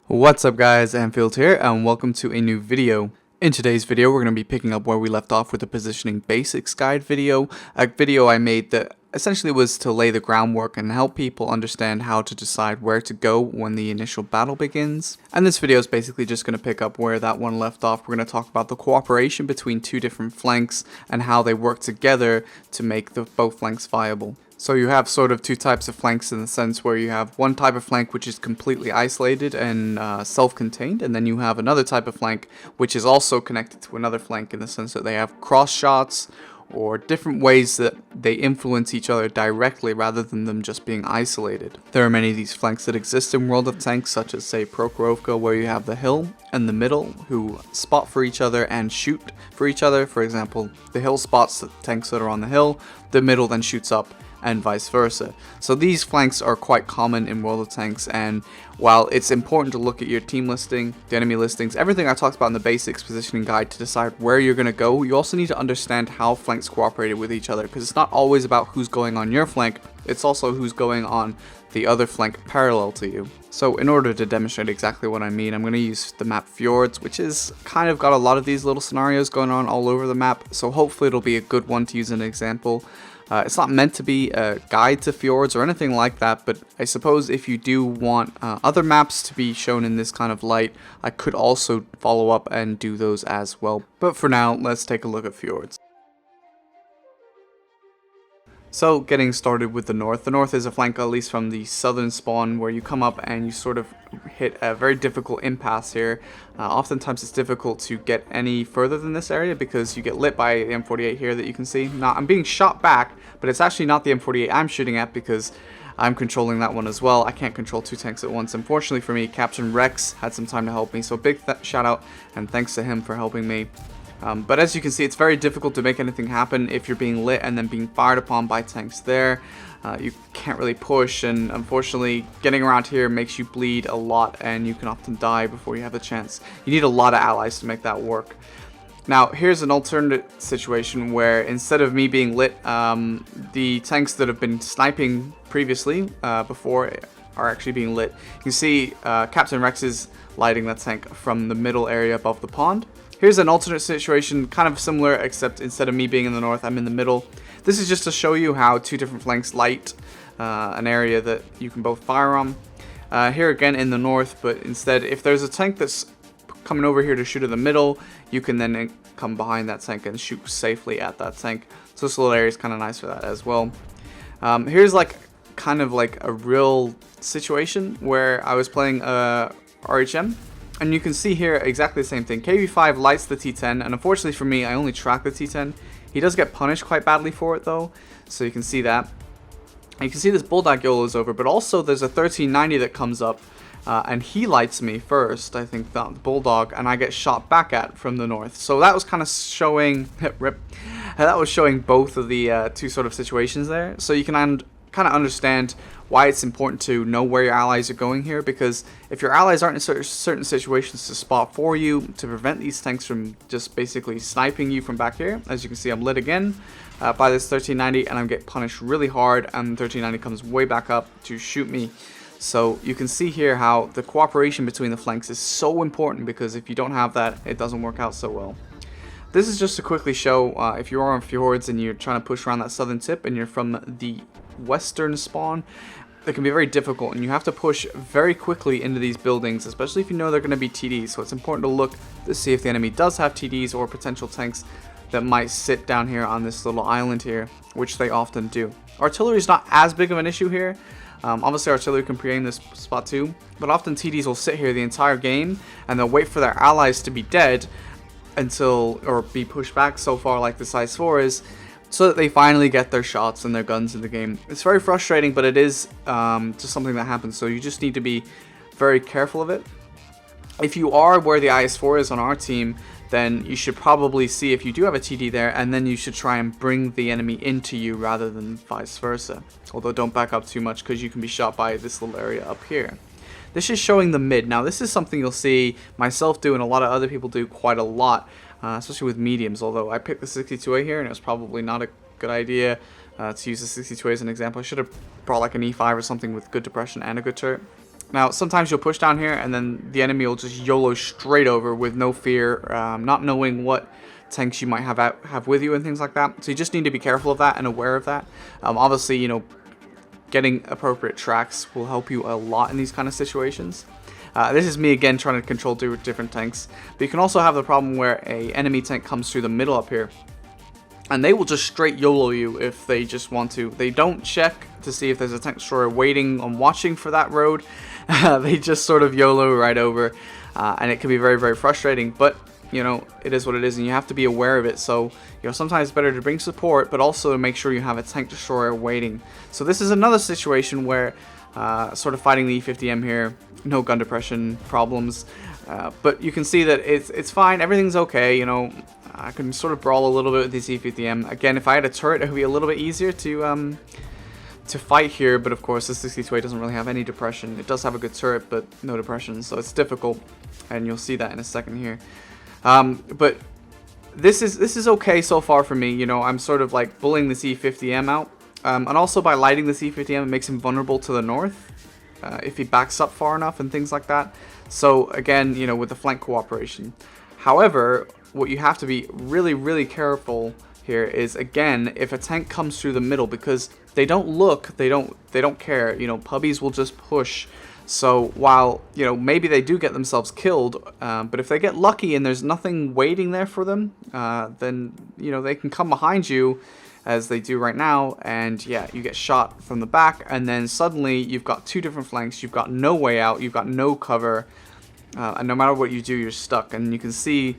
What's up guys, Anfield here and welcome to a new video. In today's video we're going to be picking up where we left off with the positioning basics guide video, a video I made that essentially was to lay the groundwork and help people understand how to decide where to go when the initial battle begins. And this video is basically just going to pick up where that one left off. We're going to talk about the cooperation between two different flanks and how they work together to make both flanks viable. So you have sort of two types of flanks in the sense where you have one type of flank which is completely isolated and self-contained, and then you have another type of flank which is also connected to another flank in the sense that they have cross shots or different ways that they influence each other directly rather than them just being isolated. There are many of these flanks that exist in World of Tanks, such as say Prokhorovka, where you have the hill and the middle who spot for each other and shoot for each other. For example, the hill spots the tanks that are on the hill, the middle then shoots up, and vice versa. So these flanks are quite common in World of Tanks, and while it's important to look at your team listing, the enemy listings, everything I talked about in the basics positioning guide to decide where you're going to go, you also need to understand how flanks cooperated with each other, because it's not always about who's going on your flank, it's also who's going on the other flank parallel to you. So in order to demonstrate exactly what I mean, I'm going to use the map Fjords, which is kind of got a lot of these little scenarios going on all over the map, so hopefully it'll be a good one to use as an example. It's not meant to be a guide to fjords or anything like that, but I suppose if you do want other maps to be shown in this kind of light, I could also follow up and do those as well. But for now, let's take a look at fjords. So getting started with the north. The north is a flank, at least from the southern spawn, where you come up and you sort of hit a very difficult impasse here. Oftentimes it's difficult to get any further than this area because you get lit by the M48 here that you can see. Now I'm being shot back, but it's actually not the M48 I'm shooting at because I'm controlling that one as well. I can't control two tanks at once. Unfortunately for me, Captain Rex had some time to help me, so big shout out and thanks to him for helping me. But as you can see, it's very difficult to make anything happen if you're being lit and then being fired upon by tanks there. You can't really push, and unfortunately getting around here makes you bleed a lot and you can often die before you have a chance. You need a lot of allies to make that work. Now here's an alternate situation where instead of me being lit, the tanks that have been sniping previously before are actually being lit. You can see Captain Rex is lighting that tank from the middle area above the pond. Here's an alternate situation, kind of similar, except instead of me being in the north, I'm in the middle. This is just to show you how two different flanks light an area that you can both fire on. Here again in the north, but instead, if there's a tank that's coming over here to shoot in the middle, you can then come behind that tank and shoot safely at that tank. So this little area is kind of nice for that as well. Here's kind of like a real situation where I was playing RHM. And you can see here exactly the same thing. KV5 lights the T10, and unfortunately for me, I only track the T10. He does get punished quite badly for it though, so you can see that. And you can see this Bulldog YOLO is over, but also there's a 1390 that comes up, and he lights me first, I think, the Bulldog, and I get shot back at from the north. So that was kind of showing, rip, that was showing both of the two sort of situations there. So you can kind of understand why it's important to know where your allies are going here, because if your allies aren't in certain situations to spot for you to prevent these tanks from just basically sniping you from back here. As you can see, I'm lit again by this 1390 and I'm getting punished really hard, and 1390 comes way back up to shoot me. So you can see here how the cooperation between the flanks is so important, because if you don't have that, it doesn't work out so well. This is just to quickly show if you are on fjords and you're trying to push around that southern tip and you're from the western spawn, it can be very difficult and you have to push very quickly into these buildings, especially if you know they're going to be TDs. So it's important to look to see if the enemy does have TDs or potential tanks that might sit down here on this little island here, which they often do. Artillery is not as big of an issue here. Obviously artillery can pre-aim this spot too, but often TDs will sit here the entire game and they'll wait for their allies to be dead until, or be pushed back so far like the size 4 is, so that they finally get their shots and their guns in the game. It's very frustrating, but it is just something that happens, so you just need to be very careful of it. If you are where the IS-4 is on our team, then you should probably see if you do have a TD there, and then you should try and bring the enemy into you rather than vice versa. Although don't back up too much, because you can be shot by this little area up here. This is showing the mid. Now this is something you'll see myself do and a lot of other people do quite a lot, especially with mediums, although I picked the 62A here and it was probably not a good idea to use the 62A as an example. I should have brought like an E5 or something with good depression and a good turret. Now, sometimes you'll push down here, and then the enemy will just YOLO straight over with no fear, not knowing what tanks you might have with you and things like that. So you just need to be careful of that and aware of that. Obviously, you know, getting appropriate tracks will help you a lot in these kind of situations. This is me again trying to control different tanks. But you can also have the problem where a enemy tank comes through the middle up here, and they will just straight YOLO you if they just want to. They don't check to see if there's a tank destroyer waiting and watching for that road. They just sort of YOLO right over, and it can be very, very frustrating. But you know, it is what it is, and you have to be aware of it. So, you know, sometimes it's better to bring support, but also to make sure you have a tank destroyer waiting. So this is another situation where sort of fighting the E50M here, no gun depression problems, but you can see that it's fine, everything's okay. You know, I can sort of brawl a little bit with this E50M. Again, if I had a turret, it would be a little bit easier to fight here, but of course the 62A doesn't really have any depression. It does have a good turret, but no depression, so it's difficult, and you'll see that in a second here. But this is okay so far for me. You know, I'm sort of like bullying the C50M out, and also by lighting the C50M, it makes him vulnerable to the north if he backs up far enough and things like that. So again, you know, with the flank cooperation. However, what you have to be really, really careful here is, again, if a tank comes through the middle, because they don't look, they don't care. You know, puppies will just push. So while, you know, maybe they do get themselves killed, but if they get lucky and there's nothing waiting there for them, then, you know, they can come behind you as they do right now, and yeah, you get shot from the back, and then suddenly you've got two different flanks, you've got no way out, you've got no cover, and no matter what you do, you're stuck. And you can see,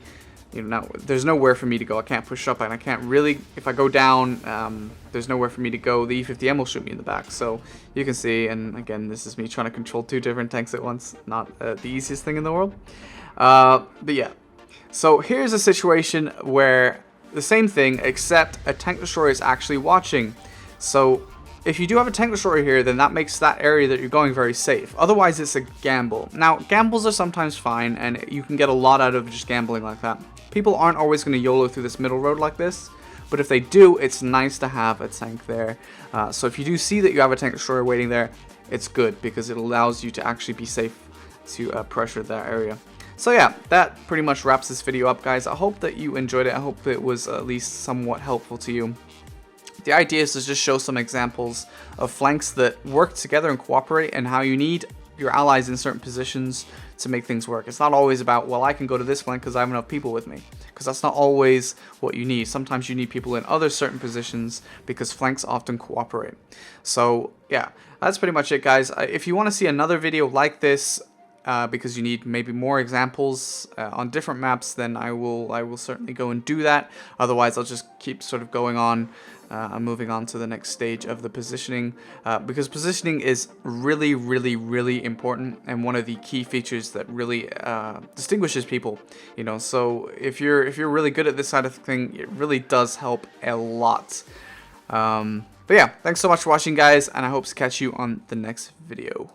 you know, now there's nowhere for me to go. I can't push up, and I can't really, if I go down, there's nowhere for me to go. The E50M will shoot me in the back. So you can see, and again, this is me trying to control two different tanks at once. Not the easiest thing in the world. But yeah, so here's a situation where the same thing, except a tank destroyer is actually watching. So if you do have a tank destroyer here, then that makes that area that you're going very safe. Otherwise, it's a gamble. Now, gambles are sometimes fine, and you can get a lot out of just gambling like that. People aren't always going to YOLO through this middle road like this, but if they do, it's nice to have a tank there. So if you do see that you have a tank destroyer waiting there, it's good, because it allows you to actually be safe to pressure that area. So yeah, that pretty much wraps this video up, guys. I hope that you enjoyed it. I hope it was at least somewhat helpful to you. The idea is to just show some examples of flanks that work together and cooperate, and how you need your allies in certain positions to make things work. It's not always about, well, I can go to this flank because I have enough people with me, because that's not always what you need. Sometimes you need people in other certain positions, because flanks often cooperate. So yeah, that's pretty much it, guys. If you want to see another video like this, because you need maybe more examples on different maps, then I will certainly go and do that. Otherwise, I'll just keep sort of going on, moving on to the next stage of the positioning, because positioning is really, really, really important, and one of the key features that really distinguishes people. You know, so if you're really good at this side of the thing, it really does help a lot. But yeah, thanks so much for watching, guys, and I hope to catch you on the next video.